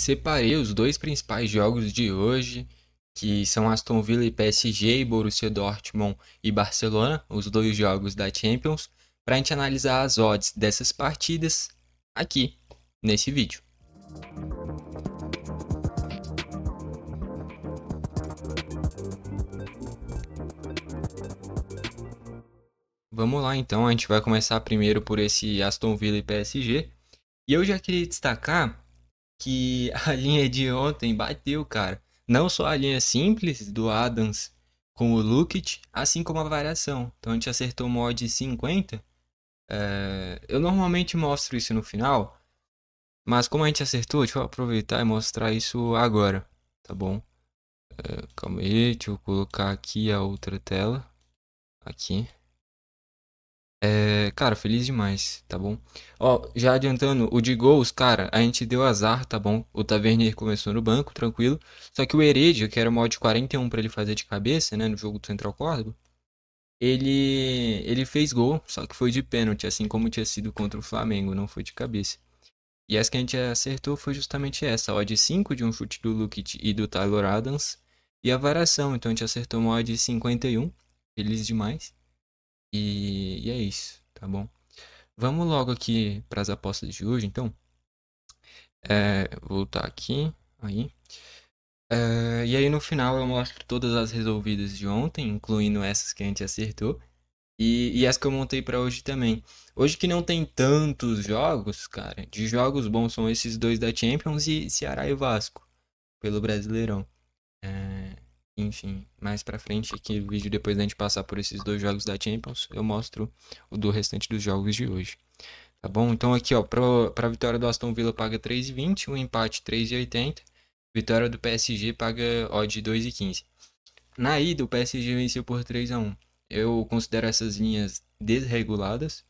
Separei os dois principais jogos de hoje, que são Aston Villa e PSG, e Borussia Dortmund e Barcelona, os dois jogos da Champions, para a gente analisar as odds dessas partidas aqui nesse vídeo. Vamos lá então, a gente vai começar primeiro por esse Aston Villa e PSG. E eu já queria destacar que a linha de ontem bateu, cara. Não só a linha simples do Adams com o Lukic, assim como a variação. Então a gente acertou uma odd de 50. Eu normalmente mostro isso no final, mas como a gente acertou, deixa eu aproveitar e mostrar isso agora, tá bom? Calma aí, deixa eu colocar aqui a outra tela. Aqui. Cara, feliz demais, tá bom? Ó, já adiantando, o de gols, cara, a gente deu azar, tá bom? O Tavernier começou no banco, tranquilo. Só que o Heredia, que era o mod 41 pra ele fazer de cabeça, né, no jogo do Central Córdoba, ele fez gol, só que foi de pênalti, assim como tinha sido contra o Flamengo, não foi de cabeça. E essa que a gente acertou foi justamente essa, a odd 5 de um chute do Lukic e do Taylor Adams. E a variação, então a gente acertou uma odd 51, feliz demais. E é isso, tá bom? Vamos logo aqui para as apostas de hoje, então. Voltar aqui, aí. E aí no final eu mostro todas as resolvidas de ontem, incluindo essas que a gente acertou. E as que eu montei para hoje também. Hoje que não tem tantos jogos, cara. De jogos bons são esses dois da Champions e Ceará e Vasco, pelo Brasileirão. É, enfim, mais pra frente aqui, o vídeo depois da gente passar por esses dois jogos da Champions, eu mostro o do restante dos jogos de hoje. Tá bom? Então aqui, ó, pra vitória do Aston Villa paga 3,20, o empate 3,80, vitória do PSG paga odd 2,15. Na ida, o PSG venceu por 3-1. Eu considero essas linhas desreguladas.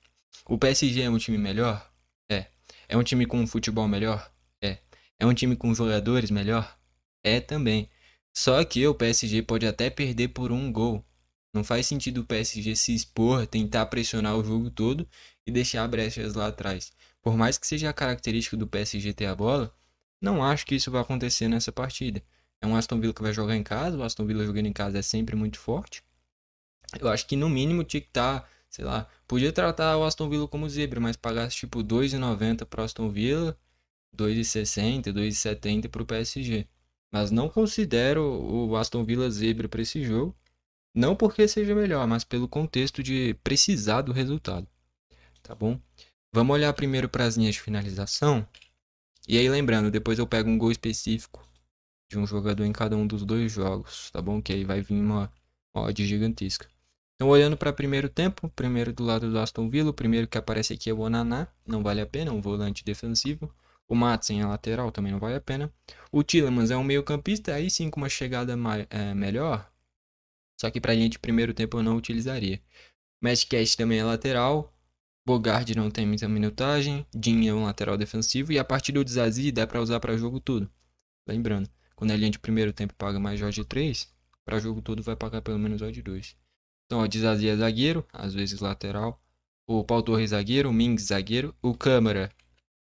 O PSG é um time melhor? É. É um time com um futebol melhor? É. É um time com jogadores melhor? É também. Só que o PSG pode até perder por um gol. Não faz sentido o PSG se expor, tentar pressionar o jogo todo e deixar brechas lá atrás. Por mais que seja a característica do PSG ter a bola, não acho que isso vai acontecer nessa partida. É um Aston Villa que vai jogar em casa, o Aston Villa jogando em casa é sempre muito forte. Eu acho que no mínimo tinha que estar, sei lá, podia tratar o Aston Villa como zebra, mas pagasse tipo 2,90 pro Aston Villa, 2,60, 2,70 pro PSG. Mas não considero o Aston Villa zebra para esse jogo, não porque seja melhor, mas pelo contexto de precisar do resultado, tá bom? Vamos olhar primeiro para as linhas de finalização. E aí lembrando, depois eu pego um gol específico de um jogador em cada um dos dois jogos, tá bom? Que aí vai vir uma odd gigantesca. Então, olhando para primeiro tempo, primeiro do lado do Aston Villa, o primeiro que aparece aqui é o Onaná, não vale a pena, um volante defensivo. O Madsen é lateral, também não vale a pena. O Tielemans é um meio-campista, aí sim com uma chegada melhor, só que para linha de primeiro tempo eu não utilizaria. Metcalf também é lateral. Bogarde não tem muita minutagem. Dean é um lateral defensivo. E a partir do Zazi dá para usar para jogo todo. Lembrando, quando a linha de primeiro tempo paga mais odd 3, para jogo todo vai pagar pelo menos odd 2. Então, o Zazi é zagueiro, às vezes lateral. O Paul Torres zagueiro, o Mings zagueiro. O Câmara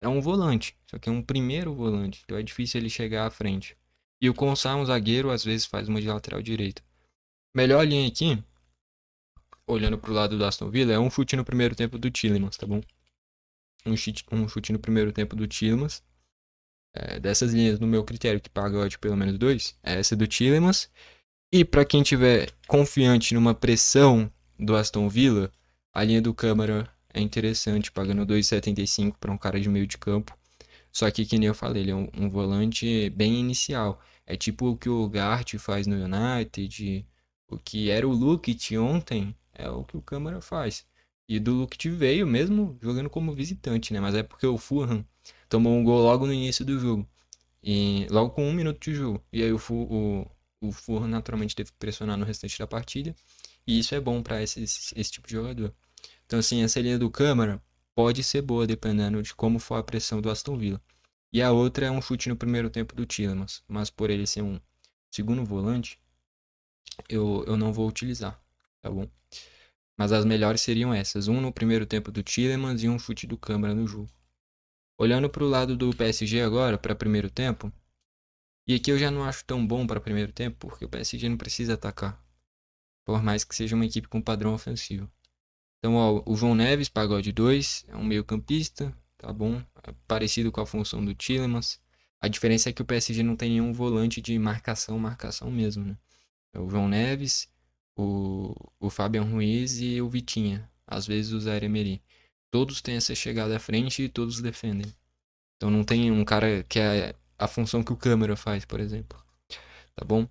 é um volante, só que é um primeiro volante. Então é difícil ele chegar à frente. E o Consar, um zagueiro, às vezes faz uma de lateral direito. Melhor linha aqui, olhando pro lado do Aston Villa, é um chute no primeiro tempo do Tielemans, tá bom? Um chute no primeiro tempo do Tielemans. Dessas linhas, no meu critério, que paga odd pelo menos 2, é essa do Tielemans. E para quem tiver confiante numa pressão do Aston Villa, a linha do Câmara é interessante, pagando 2,75 para um cara de meio de campo. Só que nem eu falei, ele é um volante bem inicial. É tipo o que o Gart faz no United, o que era o Lukic ontem, é o que o Câmara faz. E do Lukic veio mesmo jogando como visitante, né? Mas é porque o Fulham tomou um gol logo no início do jogo. E logo com 1 minuto de jogo. E aí o Fulham naturalmente teve que pressionar no restante da partida. E isso é bom para esse tipo de jogador. Então, assim, essa linha do Câmara pode ser boa, dependendo de como for a pressão do Aston Villa. E a outra é um chute no primeiro tempo do Tielemans. Mas por ele ser um segundo volante, eu não vou utilizar, tá bom? Mas as melhores seriam essas. Um no primeiro tempo do Tielemans e um chute do Câmara no jogo. Olhando para o lado do PSG agora, para primeiro tempo, e aqui eu já não acho tão bom para primeiro tempo, porque o PSG não precisa atacar, por mais que seja uma equipe com padrão ofensivo. Então, ó, o João Neves, pagode 2, é um meio-campista, tá bom? É parecido com a função do Tielemans. A diferença é que o PSG não tem nenhum volante de marcação mesmo, né? É o João Neves, o Fabian Ruiz e o Vitinha. Às vezes o Zaire Emery. Todos têm essa chegada à frente e todos defendem. Então não tem um cara que é a função que o Câmara faz, por exemplo. Tá bom?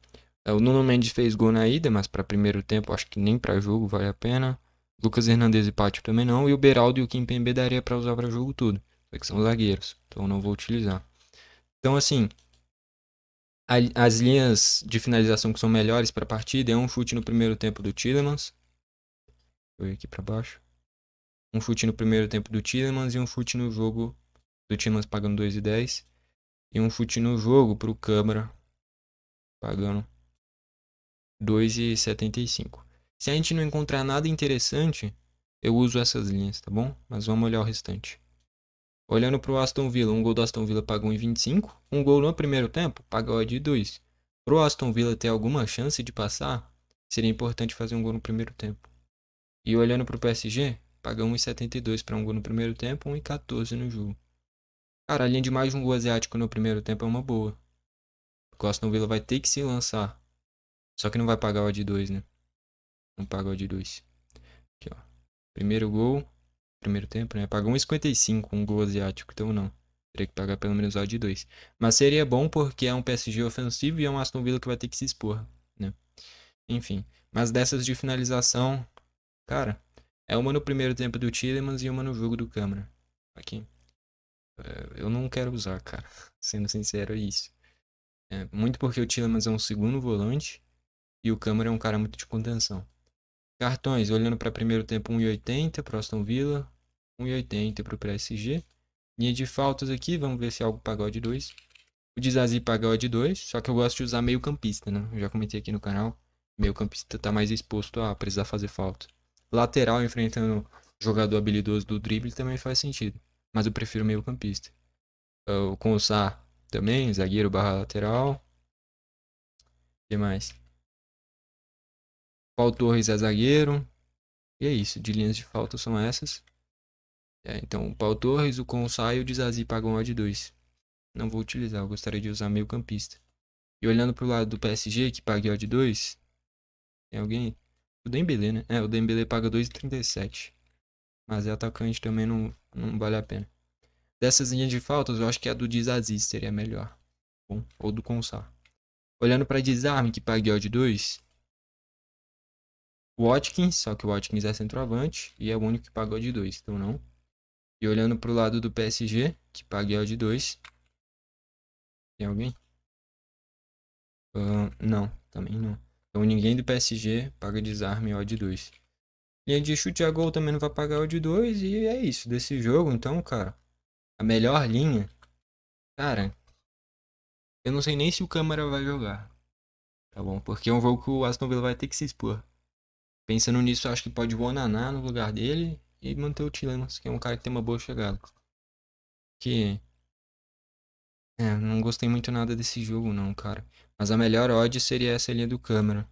O Nuno Mendes fez gol na ida, mas para primeiro tempo acho que nem para jogo vale a pena. Lucas Hernandes e Pátio também não. E o Beraldo e o Kimpembe daria para usar para jogo todo. Só que são zagueiros, então não vou utilizar. Então assim, as linhas de finalização que são melhores para a partida é um chute no primeiro tempo do Tielemans. Vou ir aqui para baixo. Um chute no primeiro tempo do Tielemans e um chute no jogo do Tielemans pagando 2,10. E um chute no jogo pro Câmara pagando 2,75. Se a gente não encontrar nada interessante, eu uso essas linhas, tá bom? Mas vamos olhar o restante. Olhando pro Aston Villa, um gol do Aston Villa paga 1,25. Um gol no primeiro tempo paga odd 2. Pro Aston Villa ter alguma chance de passar, seria importante fazer um gol no primeiro tempo. E olhando pro PSG, paga 1,72 para um gol no primeiro tempo, 1,14 no jogo. Cara, a linha de mais de um gol asiático no primeiro tempo é uma boa. Porque o Aston Villa vai ter que se lançar. Só que não vai pagar odd 2, né? Não paga odd 2. Aqui, ó. Primeiro gol, primeiro tempo, né? Paga 1,55 um gol asiático, então não. Teria que pagar pelo menos odd 2. Mas seria bom porque é um PSG ofensivo e é um Aston Villa que vai ter que se expor, né? Enfim. Mas dessas de finalização, cara, é uma no primeiro tempo do Tielemans e uma no jogo do Câmara. Aqui. Eu não quero usar, cara. Sendo sincero, é isso. Muito porque o Tielemans é um segundo volante e o Câmara é um cara muito de contenção. Cartões, olhando para primeiro tempo 1,80 para o Aston Villa, 1,80 para o PSG. Linha de faltas aqui, vamos ver se é algo pagode 2. O Dizazi pagode 2, só que eu gosto de usar meio campista, né? Eu já comentei aqui no canal. Meio campista tá mais exposto a precisar fazer falta. Lateral enfrentando jogador habilidoso do drible também faz sentido. Mas eu prefiro meio campista. O Consar também, zagueiro barra lateral. O que mais? Paul Torres é zagueiro. E é isso, de linhas de falta são essas. Então, o Paul Torres, o Consar e o Dizazi pagam odd 2. Não vou utilizar, eu gostaria de usar meio campista. E olhando pro lado do PSG, que paga odd 2, tem alguém? O Dembélé, né? O Dembélé paga 2,37. Mas é atacante também, não vale a pena. Dessas linhas de faltas, eu acho que a do Dizazi seria melhor. Bom, ou do Consar. Olhando para Desarme, que paga odd 2, o Watkins, só que o Watkins é centroavante e é o único que pagou de 2, então não. E olhando pro lado do PSG, que paga de 2, tem alguém? Não, também não. Então ninguém do PSG paga desarme odd 2. Linha de chute a gol também não vai pagar odd 2 e é isso desse jogo. Então, cara, a melhor linha, cara, eu não sei nem se o Câmara vai jogar, tá bom? Porque é um jogo que o Aston Villa vai ter que se expor. Pensando nisso, eu acho que pode o Onaná no lugar dele e manter o Tielemans, que é um cara que tem uma boa chegada. Que não gostei muito nada desse jogo não, cara. Mas a melhor odd seria essa linha do Câmara,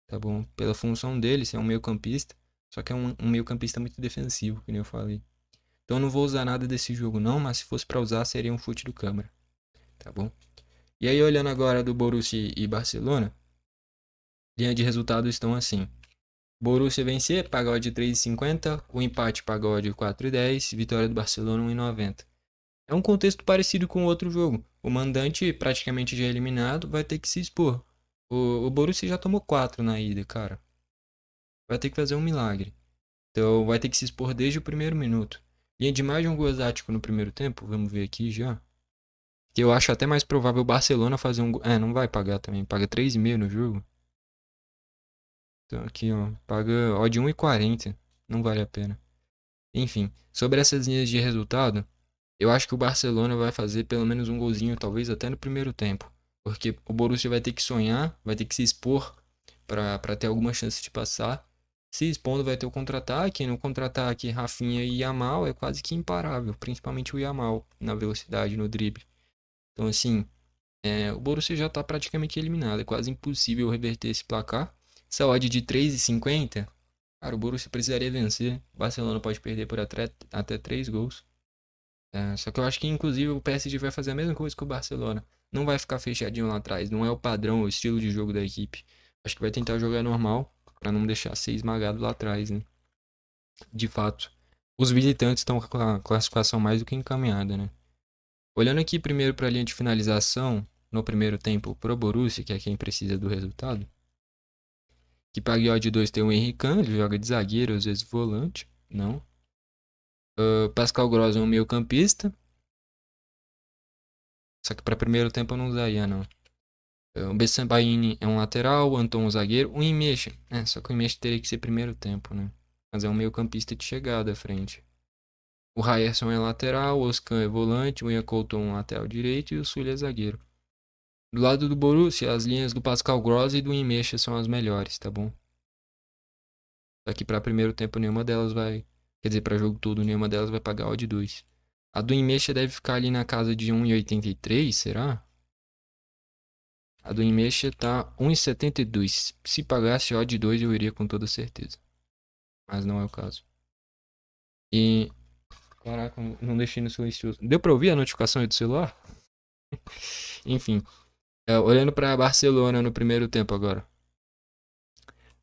tá bom? Pela função dele, ser um meio-campista. Só que é um meio-campista muito defensivo, que nem eu falei. Então eu não vou usar nada desse jogo não, mas se fosse pra usar seria um chute do Câmara, tá bom? E aí olhando agora do Borussia e Barcelona, linha de resultados estão assim. Borussia vencer, paga odd 3,50. O empate paga odd 4,10. Vitória do Barcelona 1,90. É um contexto parecido com o outro jogo. O mandante, praticamente já eliminado, vai ter que se expor. O Borussia já tomou 4 na ida, cara. Vai ter que fazer um milagre. Então vai ter que se expor desde o primeiro minuto. Linha de mais de um gol exático no primeiro tempo, vamos ver aqui já. Que eu acho até mais provável o Barcelona fazer um gol. Não vai pagar também. Paga 3,5 no jogo. Então aqui, ó. Paga odd 1,40. Não vale a pena. Enfim, sobre essas linhas de resultado, eu acho que o Barcelona vai fazer pelo menos um golzinho, talvez até no primeiro tempo. Porque o Borussia vai ter que sonhar, vai ter que se expor para ter alguma chance de passar. Se expondo vai ter o contra-ataque. No contra-ataque, Rafinha e Yamal é quase que imparável. Principalmente o Yamal na velocidade, no drible. Então, assim, o Borussia já está praticamente eliminado. É quase impossível reverter esse placar. Essa odd de 3,50, cara, o Borussia precisaria vencer. O Barcelona pode perder por até 3 gols. Só que eu acho que, inclusive, o PSG vai fazer a mesma coisa que o Barcelona. Não vai ficar fechadinho lá atrás. Não é o padrão, o estilo de jogo da equipe. Acho que vai tentar jogar normal para não deixar ser esmagado lá atrás, né? De fato, os visitantes estão com a classificação mais do que encaminhada, né? Olhando aqui primeiro para a linha de finalização, no primeiro tempo, pro Borussia, que é quem precisa do resultado. Que pague odd 2 tem o Henrique, ele joga de zagueiro, às vezes volante. Não. Pascal Gross é um meio campista. Só que para primeiro tempo eu não usaria, não. O Bessambaini é um lateral, o Anton um zagueiro, o Imecha. Só que o Imecha teria que ser primeiro tempo, né? Mas é um meio campista de chegada à frente. O Ryerson é lateral, o Oscan é volante, o Ian Couton é lateral direito e o Sully é zagueiro. Do lado do Borussia, as linhas do Pascal Gross e do Imecha são as melhores, tá bom? Só que para primeiro tempo nenhuma delas vai... Quer dizer, para jogo todo nenhuma delas vai pagar odd 2. A do Imecha deve ficar ali na casa de 1,83, será? A do Imecha tá 1,72. Se pagasse odd 2 eu iria com toda certeza. Mas não é o caso. E... Caraca, não deixei no silencioso. Deu pra ouvir a notificação aí do celular? Enfim. Olhando pra Barcelona no primeiro tempo agora.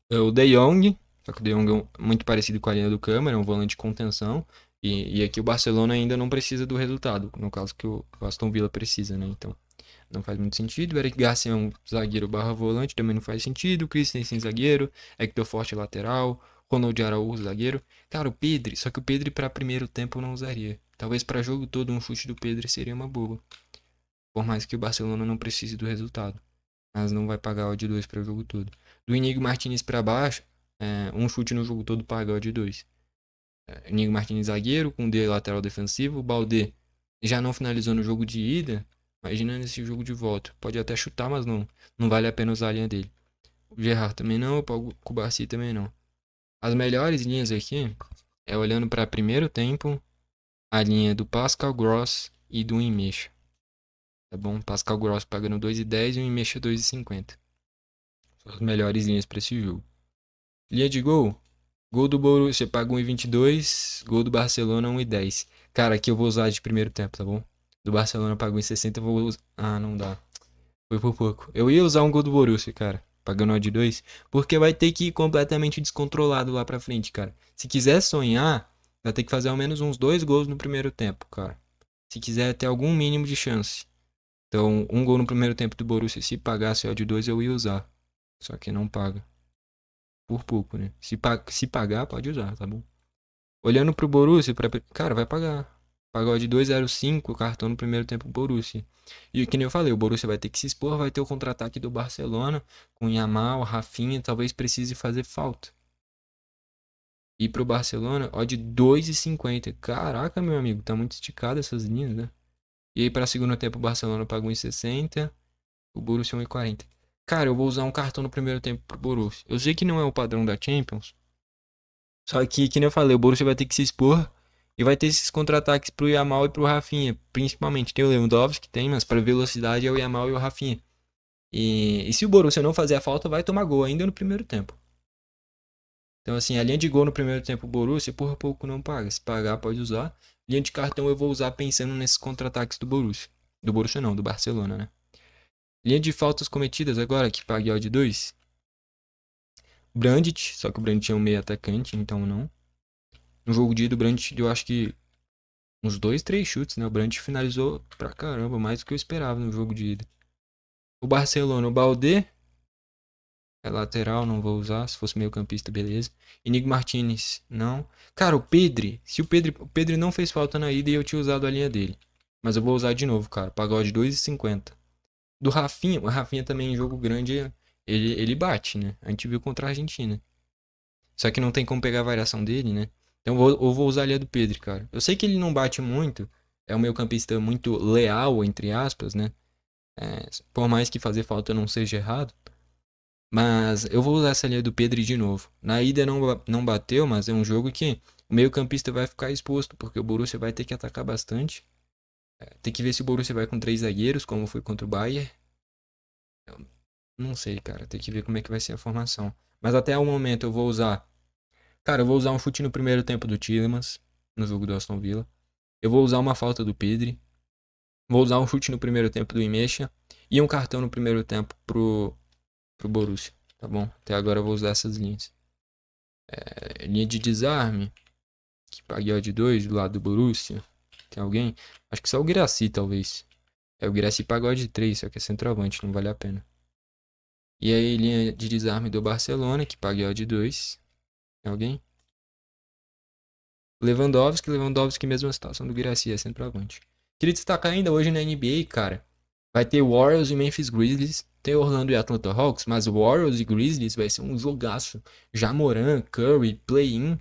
O De Jong. Só que o De Jong é muito parecido com a linha do Câmara. É um volante de contenção. E aqui o Barcelona ainda não precisa do resultado. No caso que o Aston Villa precisa, né? Então... Não faz muito sentido. O Eric Garcia é um zagueiro barra volante, também não faz sentido. O Christensen zagueiro. Hector Forte lateral. Ronald Araújo zagueiro. Cara, o Pedri. Só que o Pedri para primeiro tempo eu não usaria. Talvez para jogo todo um chute do Pedri seria uma boa. Por mais que o Barcelona não precise do resultado. Mas não vai pagar odd 2 para o jogo todo. Do Inigo Martinez para baixo, um chute no jogo todo paga odd 2. Inigo Martinez zagueiro, com D lateral defensivo. O Balde já não finalizou no jogo de ida. Imagina nesse jogo de volta. Pode até chutar, mas não vale a pena usar a linha dele. O Gerrard também não, o Cubarci também não. As melhores linhas aqui olhando para primeiro tempo, a linha do Pascal Gross e do Imecha. Tá bom? Pascal Gross pagando 2,10 e o Imecha 2,50. São as melhores linhas para esse jogo. Linha de gol. Gol do Borussia paga 1,22. Gol do Barcelona 1,10. Cara, aqui eu vou usar de primeiro tempo, tá bom? Do Barcelona paga 1,60, eu vou usar... Ah, não dá. Foi por pouco. Eu ia usar um gol do Borussia, cara. Pagando odd 2. Porque vai ter que ir completamente descontrolado lá pra frente, cara. Se quiser sonhar, vai ter que fazer ao menos uns 2 gols no primeiro tempo, cara. Se quiser ter algum mínimo de chance. Então, um gol no primeiro tempo do Borussia, se pagasse odd 2, eu ia usar. Só que não paga. Por pouco, né? Se pagar, pode usar, tá bom? Olhando pro Borussia, cara, vai pagar. Pagou de 2,05 o cartão no primeiro tempo pro Borussia. E que nem eu falei, o Borussia vai ter que se expor, vai ter o contra-ataque do Barcelona, com Yamal, Rafinha, talvez precise fazer falta. E pro Barcelona, ó de 2,50. Caraca, meu amigo, tá muito esticado essas linhas, né? E aí pra segundo tempo o Barcelona paga 1,60, o Borussia 1,40. Cara, eu vou usar um cartão no primeiro tempo pro Borussia. Eu sei que não é o padrão da Champions, só que nem eu falei, o Borussia vai ter que se expor e vai ter esses contra-ataques pro Yamal e pro Rafinha. Principalmente tem o Lewandowski, que tem, mas para velocidade é o Yamal e o Rafinha. E se o Borussia não fazer a falta, vai tomar gol ainda no primeiro tempo. Então, assim, a linha de gol no primeiro tempo, o Borussia, por pouco não paga. Se pagar, pode usar. Linha de cartão eu vou usar pensando nesses contra-ataques do Borussia. Do Borussia não, do Barcelona, né? Linha de faltas cometidas agora, que pague odd 2. Brandt, só que o Brandt é um meio atacante, então não. No jogo de ida, o Brandt, eu acho que uns 2, 3 chutes, né? O Brandt finalizou pra caramba, mais do que eu esperava no jogo de ida. O Barcelona, o Balde é lateral, não vou usar. Se fosse meio campista, beleza. Inigo Martinez, não. Cara, o Pedri, se o Pedri não fez falta na ida e eu tinha usado a linha dele. Mas eu vou usar de novo, cara. Pagode 2,50. Do Rafinha, o Rafinha também em jogo grande, ele bate, né? A gente viu contra a Argentina. Só que não tem como pegar a variação dele, né? Então eu vou usar a linha do Pedri, cara. Eu sei que ele não bate muito. É um meio-campista muito leal, entre aspas, né? Por mais que fazer falta não seja errado. Mas eu vou usar essa linha do Pedri de novo. Na ida não bateu, mas é um jogo que o meio-campista vai ficar exposto, porque o Borussia vai ter que atacar bastante. Tem que ver se o Borussia vai com três zagueiros, como foi contra o Bayern. Eu não sei, cara. Tem que ver como é que vai ser a formação. Mas até o momento eu vou usar. Cara, eu vou usar um chute no primeiro tempo do Tielemans, no jogo do Aston Villa. Eu vou usar uma falta do Pedri. Vou usar um chute no primeiro tempo do Imecha. E um cartão no primeiro tempo pro Borussia. Tá bom? Até agora eu vou usar essas linhas. Linha de desarme. Que pague odd 2 do lado do Borussia. Tem alguém? Acho que só o Guirassy, talvez. O Guirassy paga odd 3, só que é centroavante, não vale a pena. E aí, linha de desarme do Barcelona, que paga odd 2. Tem alguém? Lewandowski, mesma situação do Guirassy, é centroavante. Queria destacar ainda hoje na NBA, cara. Vai ter Warriors e Memphis Grizzlies. Tem Orlando e Atlanta Hawks, mas Warriors e Grizzlies vai ser um jogaço. Jamoran, Curry, play-in.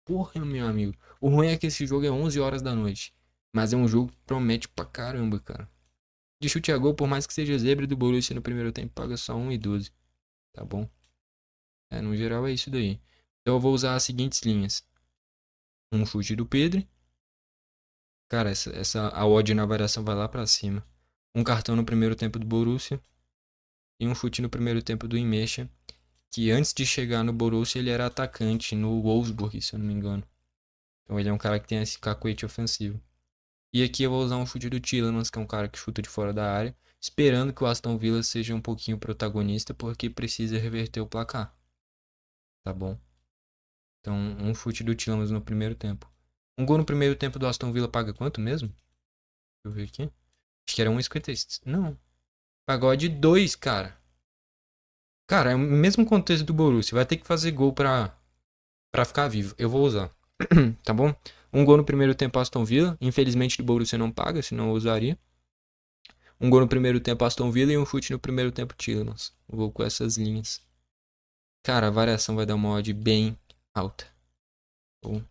Porra, meu amigo. O ruim é que esse jogo é 11 horas da noite. Mas é um jogo que promete pra caramba, cara. De chute a gol, por mais que seja zebra do Borussia no primeiro tempo, paga só 1,12. Tá bom? No geral é isso daí. Então eu vou usar as seguintes linhas. Um chute do Pedro. Cara, a odd na variação vai lá pra cima. Um cartão no primeiro tempo do Borussia. E um chute no primeiro tempo do Imecha. Que antes de chegar no Borussia ele era atacante no Wolfsburg, se eu não me engano. Então ele é um cara que tem esse cacuete ofensivo. E aqui eu vou usar um chute do Tielemans, que é um cara que chuta de fora da área, esperando que o Aston Villa seja um pouquinho protagonista, porque precisa reverter o placar. Tá bom? Então, um chute do Tielemans no primeiro tempo. Um gol no primeiro tempo do Aston Villa paga quanto mesmo? Deixa eu ver aqui. Acho que era 1,56. Não. Pagode 2, cara. Cara, é o mesmo contexto do Borussia. Vai ter que fazer gol pra ficar vivo. Eu vou usar. Tá bom? Um gol no primeiro tempo Aston Villa. Infelizmente o Borussia não paga, senão eu usaria. Um gol no primeiro tempo Aston Villa e um chute no primeiro tempo Tielemans. Vou com essas linhas. Cara, a variação vai dar uma odd bem alta. Bom,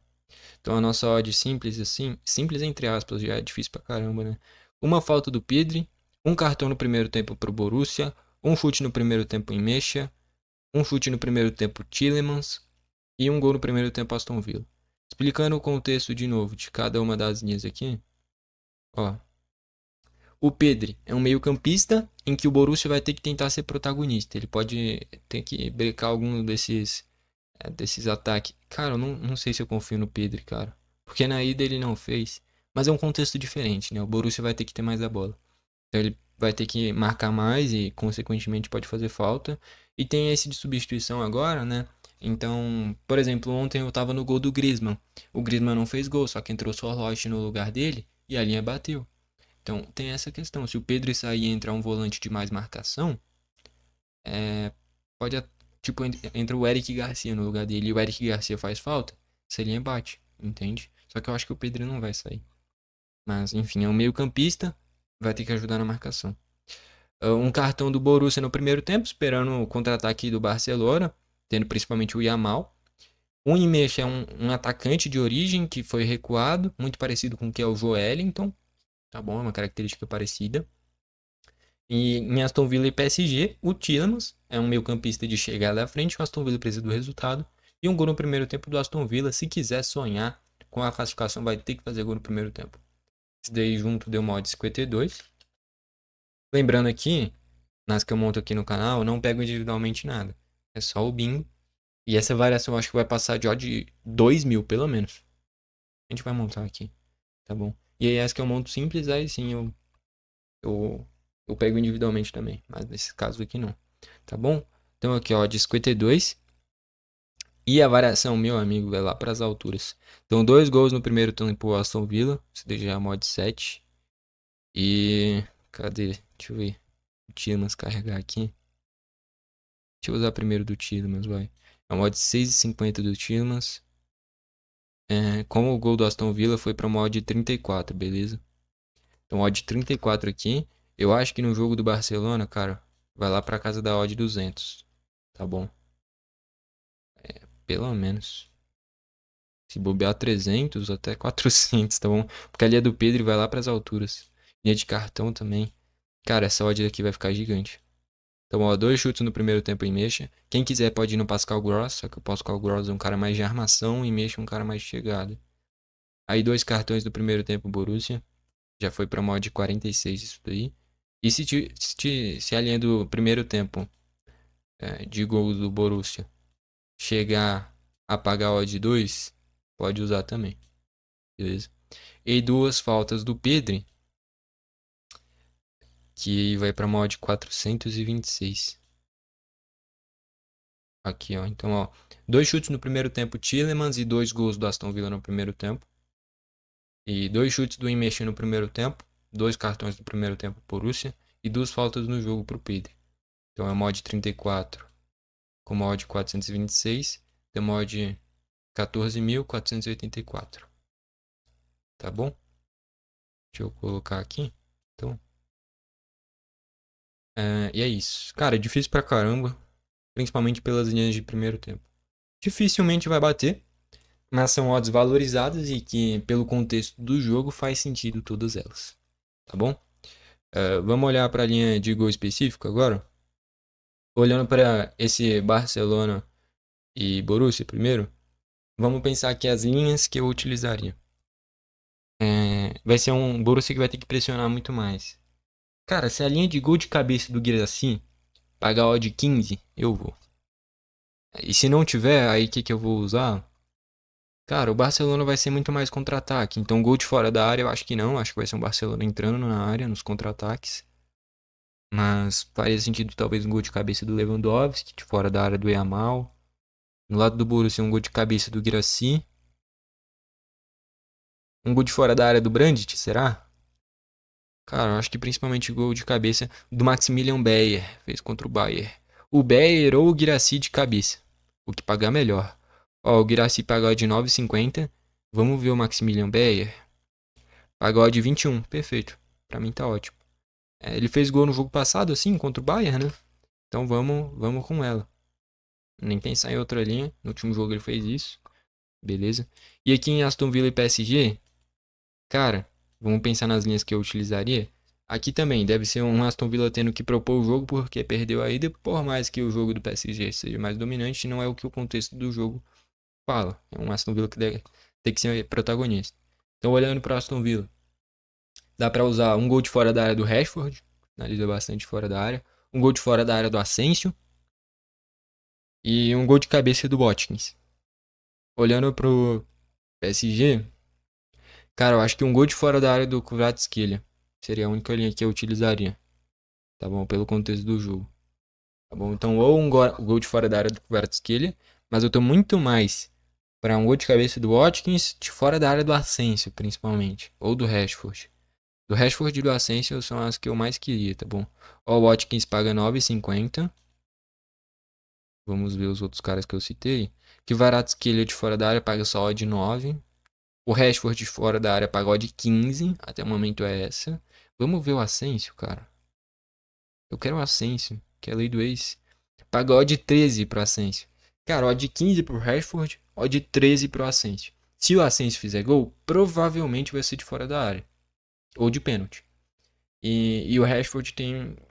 então a nossa odd simples assim, simples entre aspas, já é difícil pra caramba, né? Uma falta do Pedri, um cartão no primeiro tempo pro Borussia, um chute no primeiro tempo em Mecha, um chute no primeiro tempo Tielemans e um gol no primeiro tempo Aston Villa. Explicando o contexto de novo de cada uma das linhas aqui, ó. O Pedri é um meio-campista em que o Borussia vai ter que tentar ser protagonista. Ele pode ter que brecar algum desses ataques. Cara, eu não sei se eu confio no Pedri, cara. Porque na ida ele não fez. Mas é um contexto diferente, né? O Borussia vai ter que ter mais a bola. Então ele vai ter que marcar mais e, consequentemente, pode fazer falta. E tem esse de substituição agora, né? Então, por exemplo, ontem eu tava no gol do Griezmann. O Griezmann não fez gol, só que entrou o Sorloth no lugar dele e a linha bateu. Então, tem essa questão. Se o Pedro sair e entrar um volante de mais marcação, é, pode, tipo, entra o Eric Garcia no lugar dele e o Eric Garcia faz falta, essa linha bate, entende? Só que eu acho que o Pedro não vai sair. Mas, enfim, é um meio-campista, vai ter que ajudar na marcação. Um cartão do Borussia no primeiro tempo, esperando o contra-ataque do Barcelona, tendo principalmente o Yamal. O Imecha é um atacante de origem que foi recuado, muito parecido com o que é o Joelinton. Tá bom, é uma característica parecida. E em Aston Villa e PSG, o Tielemans é um meio-campista de chegada à frente. O Aston Villa precisa do resultado. E um gol no primeiro tempo do Aston Villa. Se quiser sonhar com a classificação, vai ter que fazer gol no primeiro tempo. Isso daí junto deu uma odd 52. Lembrando aqui, nas que eu monto aqui no canal, eu não pego individualmente nada. É só o bingo. E essa variação eu acho que vai passar de odd 2.000, pelo menos. A gente vai montar aqui, tá bom? E aí essa que eu monto simples, aí sim eu, eu pego individualmente também. Mas nesse caso aqui não. Tá bom? Então aqui, ó, de 52. E a variação, meu amigo, vai lá para as alturas. Então, 2 gols no primeiro tempo, Aston Villa. Isso daí já é mod 7. E... cadê? Deixa eu ver. O Tielemans carregar aqui. Deixa eu usar primeiro do Tielemans, vai. É o mod 6,50 do Tielemans. Como o gol do Aston Villa foi para mod 34, beleza? Então, odd 34 aqui. Eu acho que no jogo do Barcelona, cara, vai lá para casa da odd 200. Tá bom? Pelo menos. Se bobear 300, até 400, tá bom? Porque a linha do Pedro vai lá pras alturas. Linha de cartão também. Cara, essa odd aqui vai ficar gigante. Então, ó, 2 chutes no primeiro tempo em Mexa. Quem quiser pode ir no Pascal Gross, só que o Pascal Gross é um cara mais de armação e Mexa é um cara mais de chegada. Aí 2 cartões do primeiro tempo Borussia. Já foi pra mod 46 isso daí. E se a linha do primeiro tempo de gols do Borussia chegar a pagar odd 2, pode usar também. Beleza? E 2 faltas do Pedri, que vai pra mod 426. Aqui, ó. Então, ó. 2 chutes no primeiro tempo, Tielemans, e 2 gols do Aston Villa no primeiro tempo. E 2 chutes do Imeshi no primeiro tempo. 2 cartões no primeiro tempo, Borussia. E 2 faltas no jogo pro Pedri. Então é mod 34 com mod 426. Tem mod 14.484. Tá bom? Deixa eu colocar aqui. Então, e é isso. Cara, é difícil pra caramba. Principalmente pelas linhas de primeiro tempo. Dificilmente vai bater. Mas são odds valorizadas e que, pelo contexto do jogo, faz sentido todas elas. Tá bom? Vamos olhar para a linha de gol específico agora? Olhando para esse Barcelona e Borussia primeiro, vamos pensar aqui as linhas que eu utilizaria. Vai ser um Borussia que vai ter que pressionar muito mais. Cara, se a linha de gol de cabeça do Guirassy pagar odd 15, eu vou. E se não tiver, aí o que eu vou usar? Cara, o Barcelona vai ser muito mais contra-ataque. Então, gol de fora da área, eu acho que não. Acho que vai ser um Barcelona entrando na área, nos contra-ataques. Mas faria sentido talvez um gol de cabeça do Lewandowski, de fora da área do Yamal. No lado do Borussia, um gol de cabeça do Guirassy. Um gol de fora da área do Brandt, será? Cara, eu acho que principalmente gol de cabeça do Maximilian Bayer, fez contra o Bayern. O Bayer ou o Guirassy de cabeça. O que pagar melhor. Ó, o Guirassy pagou de 9,50. Vamos ver o Maximilian Bayer. Pagou de 21, perfeito. Pra mim tá ótimo. Ele fez gol no jogo passado, assim, contra o Bayern, né? Então vamos com ela. Nem pensar em outra linha. No último jogo ele fez isso. Beleza. E aqui em Aston Villa e PSG, cara, vamos pensar nas linhas que eu utilizaria. Aqui também deve ser um Aston Villa tendo que propor o jogo porque perdeu a ida, por mais que o jogo do PSG seja mais dominante, não é o que o contexto do jogo fala. É um Aston Villa que tem que ser protagonista. Então, olhando para Aston Villa, dá para usar um gol de fora da área do Rashford, finaliza bastante fora da área, um gol de fora da área do Asensio e um gol de cabeça do Watkins. Olhando pro PSG, cara, eu acho que um gol de fora da área do Kvaratskhelia seria a única linha que eu utilizaria. Tá bom? Pelo contexto do jogo. Tá bom? Então, ou um gol de fora da área do Kvaratskhelia, mas eu tô muito mais para um gol de cabeça do Watkins, de fora da área do Asensio, principalmente. Ou do Rashford. Do Rashford e do Asensio são as que eu mais queria, tá bom? Ó, o Watkins paga 9,50. Vamos ver os outros caras que eu citei. Kvaratskhelia de fora da área paga só de 9. O Rashford de fora da área paga de 15. Até o momento é essa. Vamos ver o Asensio, cara. Eu quero o Asensio, que é a lei do ex. Paga odd 13 pro Asensio. Cara, odd 15 pro Rashford, odd 13 pro Asensio. Se o Asensio fizer gol, provavelmente vai ser de fora da área. Ou de pênalti. E o Rashford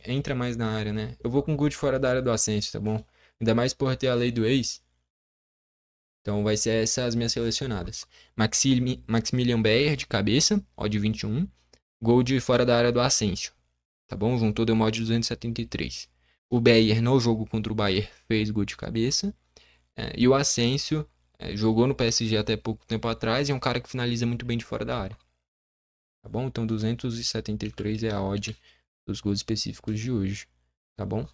entra mais na área, né? Eu vou com gol de fora da área do Asensio, tá bom? Ainda mais por ter a lei do ex. Então vai ser essas as minhas selecionadas. Maximilian Bayer de cabeça, odd 21. Gol de fora da área do Asensio. Tá bom? Juntou deu mod 273. O Bayer no jogo contra o Bayern fez gol de cabeça. E o Asensio jogou no PSG até pouco tempo atrás e é um cara que finaliza muito bem de fora da área. Tá bom? Então 273 é a odd dos gols específicos de hoje. Tá bom?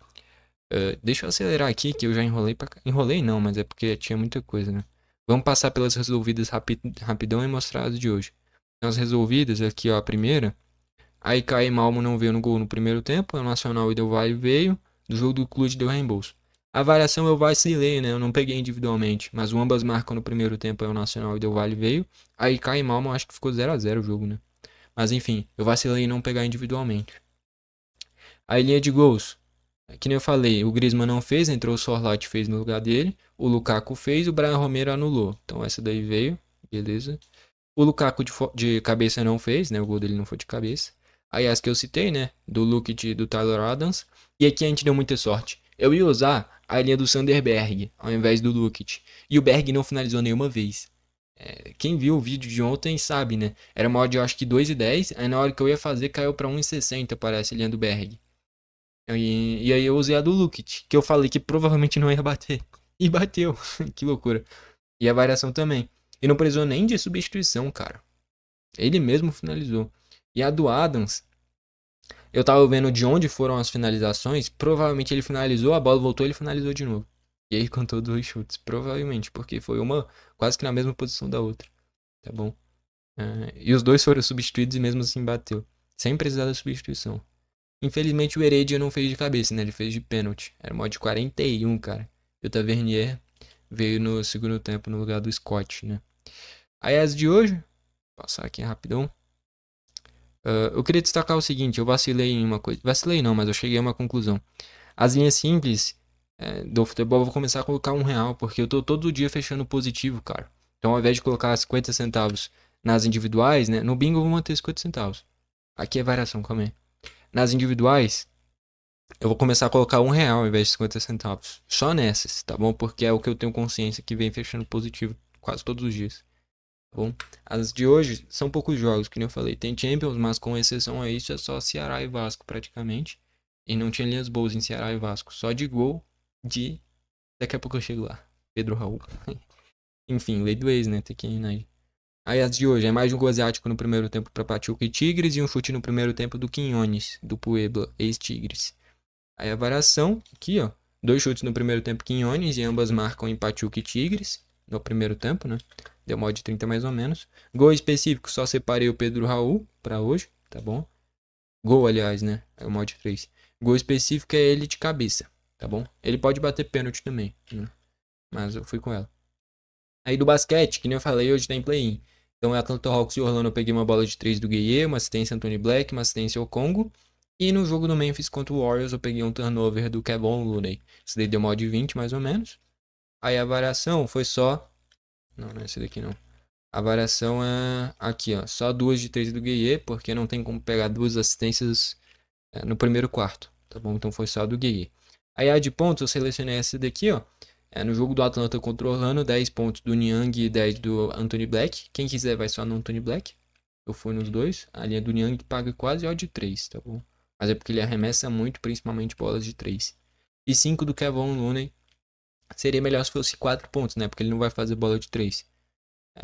Deixa eu acelerar aqui que eu já enrolei pra... Enrolei não, mas é porque tinha muita coisa, né? Vamos passar pelas resolvidas rapidão e mostrar as de hoje. Então, as resolvidas aqui, ó, a primeira. Aí Kai Malmo não veio no gol no primeiro tempo, o Nacional e Del Valle veio, do jogo do Clube deu reembolso. A variação eu vacilei, né? Eu não peguei individualmente, mas o ambas marcam no primeiro tempo, aí o Nacional e Del Valle veio. Aí Kai Malmo acho que ficou 0-0 o jogo, né? Mas enfim, eu vacilei em não pegar individualmente. Aí linha de gols. Que nem eu falei, o Griezmann não fez, entrou o Sorloth fez no lugar dele. O Lukaku fez, o Brian Romero anulou. Então essa daí veio, beleza. O Lukaku de cabeça não fez, né? O gol dele não foi de cabeça. Aí as que eu citei, né? Do Lukic e do Tyler Adams. E aqui a gente deu muita sorte. Eu ia usar a linha do Sander Berg, ao invés do Lukic. E o Berg não finalizou nenhuma vez. Quem viu o vídeo de ontem sabe, né? Era uma odd, eu acho que 2,10. Aí na hora que eu ia fazer, caiu pra 1,60, parece, a linha do Berg. E aí eu usei a do Lukic, que eu falei que provavelmente não ia bater. E bateu. Que loucura. E a variação também. E não precisou nem de substituição, cara. Ele mesmo finalizou. E a do Adams, eu tava vendo de onde foram as finalizações. Provavelmente ele finalizou, a bola voltou, ele finalizou de novo. E aí contou 2 chutes. Provavelmente, porque foi uma quase que na mesma posição da outra. Tá bom? E os dois foram substituídos e mesmo assim bateu. Sem precisar da substituição. Infelizmente o Heredia não fez de cabeça, né? Ele fez de pênalti. Era mod 41, cara. E o Tavernier veio no segundo tempo no lugar do Scott, né? Aí as de hoje, vou passar aqui rapidão. Eu queria destacar o seguinte, eu vacilei em uma coisa. Vacilei não, mas eu cheguei a uma conclusão. As linhas simples do futebol eu vou começar a colocar R$ 1, porque eu tô todo dia fechando positivo, cara. Então ao invés de colocar 50 centavos nas individuais, né? No bingo eu vou manter 50 centavos. Aqui é variação, calma aí. Nas individuais, eu vou começar a colocar R$ 1 ao invés de 50 centavos. Só nessas, tá bom? Porque é o que eu tenho consciência que vem fechando positivo quase todos os dias. Tá bom? As de hoje são poucos jogos, que nem eu falei. Tem Champions, mas com exceção a isso é só Ceará e Vasco praticamente. E não tinha linhas boas em Ceará e Vasco. Só de gol de... Daqui a pouco eu chego lá. Pedro Raul. Enfim, lei do ex, né? Tem que ir, né? Aí as de hoje é mais um gol asiático no primeiro tempo para Pachuca e Tigres e um chute no primeiro tempo do Quinones, do Puebla, ex-Tigres. Aí a variação, aqui ó, 2 chutes no primeiro tempo Quinones e ambas marcam em Pachuca e Tigres, no primeiro tempo, né? Deu mod de 30 mais ou menos. Gol específico, só separei o Pedro Raul para hoje, tá bom? Gol, aliás, né? É o mod 3. Gol específico é ele de cabeça, tá bom? Ele pode bater pênalti também, né? Mas eu fui com ela. Aí do basquete, que nem eu falei, hoje tem play-in. Então é Atlanta Hawks e Orlando, eu peguei uma bola de 3 do Gueye, uma assistência Anthony Black, uma assistência ao Congo. E no jogo do Memphis contra o Warriors, eu peguei um turnover do Kevon Looney. Esse daí deu mod de 20, mais ou menos. Aí a variação foi só... Não é esse daqui não. A variação é aqui, ó. Só 2 de 3 do Gueye, porque não tem como pegar 2 assistências no primeiro quarto. Tá bom? Então foi só do Gueye. Aí a de pontos, eu selecionei essa daqui, ó. No jogo do Atlanta contra o Orlando, 10 pontos do Niang e 10 do Anthony Black. Quem quiser vai só no Anthony Black. Eu fui nos dois. A linha do Niang paga quase odd de 3, tá bom? Mas é porque ele arremessa muito, principalmente bolas de 3. E 5 do Kevon Looney. Seria melhor se fosse 4 pontos, né? Porque ele não vai fazer bola de 3.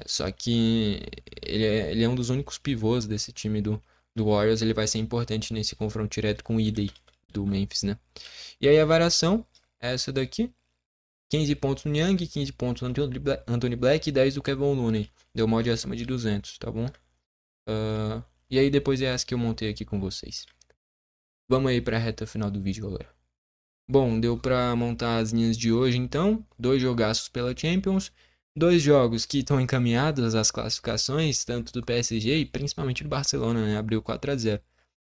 Só que ele é um dos únicos pivôs desse time do Warriors. Ele vai ser importante nesse confronto direto com o Idey do Memphis, né? E aí a variação é essa daqui. 15 pontos no Niang, 15 pontos no Anthony Black e 10 do Kevon Looney. Deu mod acima de 200, tá bom? E aí depois é essa que eu montei aqui com vocês. Vamos aí pra reta final do vídeo, galera. Bom, deu pra montar as linhas de hoje então. 2 jogaços pela Champions. 2 jogos que estão encaminhados às classificações, tanto do PSG e principalmente do Barcelona, né? Abriu 4-0.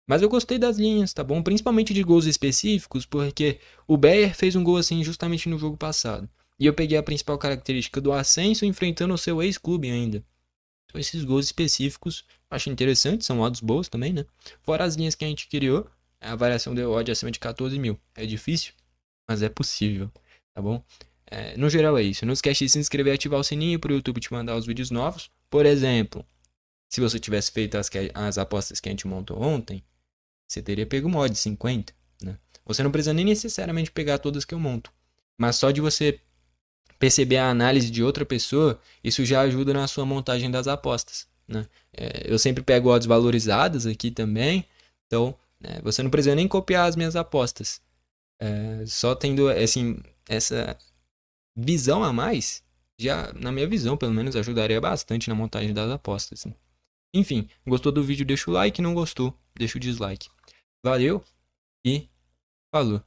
Mas eu gostei das linhas, tá bom? Principalmente de gols específicos, porque o Bayer fez um gol assim justamente no jogo passado. E eu peguei a principal característica do Ascenso enfrentando o seu ex-clube ainda. Então esses gols específicos eu acho interessante, são odds boas também, né? Fora as linhas que a gente criou, a variação de odd acima de 14 mil. É difícil, mas é possível, tá bom? No geral é isso. Não esquece de se inscrever e ativar o sininho para o YouTube te mandar os vídeos novos. Por exemplo, se você tivesse feito as apostas que a gente montou ontem, você teria pego o mod 50, né? Você não precisa nem necessariamente pegar todas que eu monto. Mas só de você perceber a análise de outra pessoa, isso já ajuda na sua montagem das apostas, né? Eu sempre pego odds valorizadas aqui também. Então, você não precisa nem copiar as minhas apostas. Só tendo assim, essa visão a mais, já, na minha visão, pelo menos, ajudaria bastante na montagem das apostas, né? Enfim, gostou do vídeo, deixa o like. Não gostou, deixa o dislike. Valeu e falou.